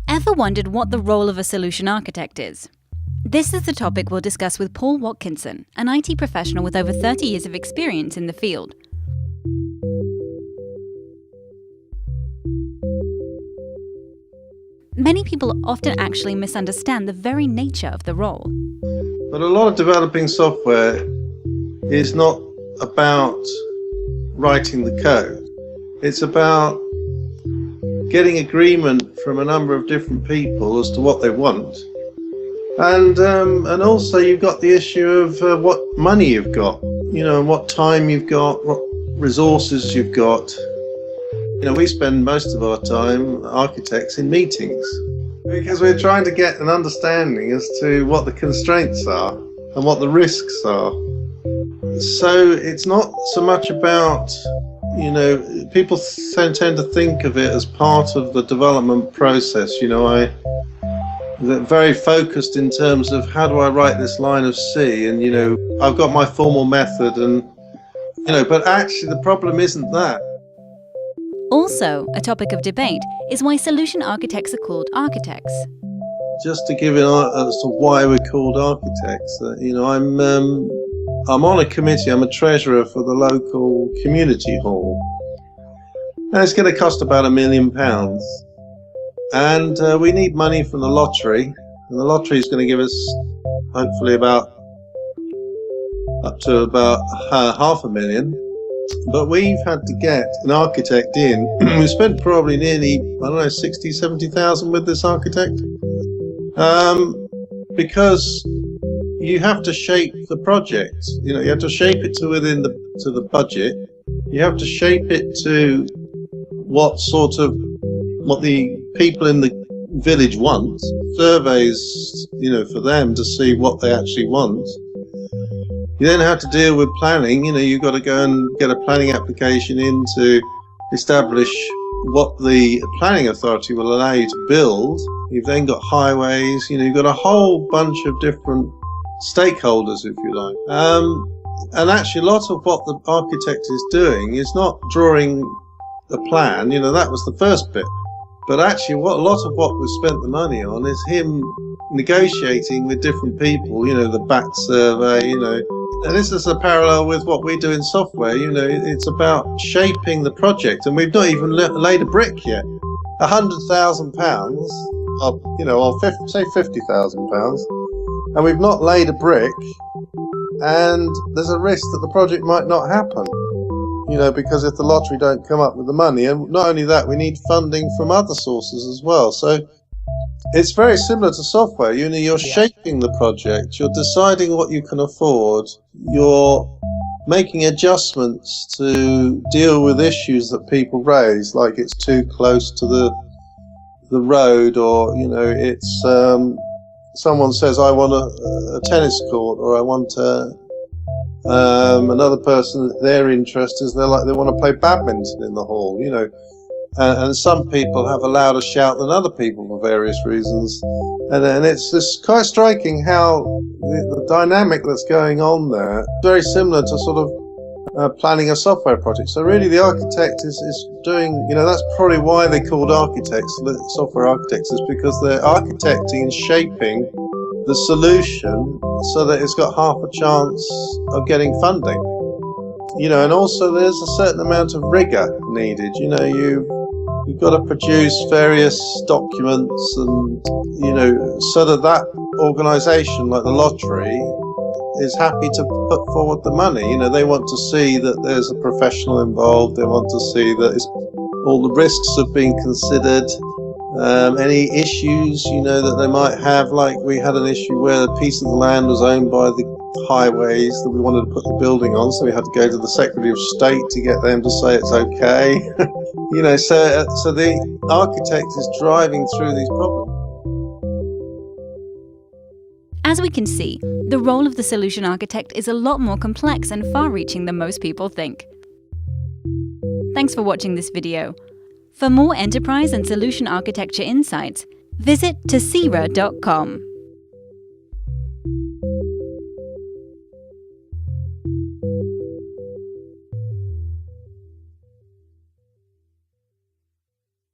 Ever wondered what the role of a solution architect is? This is the topic we'll discuss with Paul Watkinson, an IT professional with over 30 years of experience in the field. Many people often actually misunderstand the very nature of the role. But a lot of developing software is not about writing the code. It's about getting agreement from a number of different people as to what they want. And also you've got the issue of what money you've got, and what time you've got, what resources you've got. We spend most of our time, architects, in meetings because we're trying to get an understanding as to what the constraints are and what the risks are. So it's not so much about, people tend to think of it as part of the development process. They're very focused in terms of how do I write this line of C, and I've got my formal method, and but actually the problem isn't that. Also, a topic of debate is why solution architects are called architects. Just to give it as to why we're called architects, I'm on a committee. I'm a treasurer for the local community hall, and it's going to cost about £1 million. And we need money from the lottery, and the lottery is going to give us hopefully up to about £500,000. But we've had to get an architect in. We spent probably nearly, 60,000-70,000 with this architect, because you have to shape the project. You have to shape it to the budget. You have to shape it to what the people in the village want. Surveys, for them to see what they actually want. You then have to deal with planning. You've got to go and get a planning application in to establish what the planning authority will allow you to build. You've then got highways. You've got a whole bunch of different stakeholders, if you like. And actually a lot of what the architect is doing is not drawing a plan. That was the first bit. But actually a lot of what we've spent the money on is him negotiating with different people, the BAT survey, and this is a parallel with what we do in software. It's about shaping the project, and we've not even laid a brick yet. £100,000, or say £50,000, and we've not laid a brick, and there's a risk that the project might not happen. Because if the lottery don't come up with the money, and not only that, we need funding from other sources as well. So it's very similar to software. You're shaping the project, you're deciding what you can afford, you're making adjustments to deal with issues that people raise, like it's too close to the road, or it's someone says I want a tennis court, or I want another person, their interest is they want to play badminton in the hall, and some people have a louder shout than other people for various reasons, and it's quite striking how the dynamic that's going on there, very similar to sort of planning a software project. So really the architect is doing, that's probably why they're called architects, software architects, is because they're architecting and shaping the solution so that it's got half a chance of getting funding. And also there's a certain amount of rigor needed. You've got to produce various documents, and so that organisation, like the lottery, is happy to put forward the money. They want to see that there's a professional involved. They want to see that all the risks have been considered. Any issues, that they might have, like we had an issue where a piece of the land was owned by the highways that we wanted to put the building on, so we had to go to the Secretary of State to get them to say it's okay. So the architect is driving through these problems. As we can see, the role of the solution architect is a lot more complex and far-reaching than most people think. Thanks for watching this video. For more enterprise and solution architecture insights, visit tesira.com.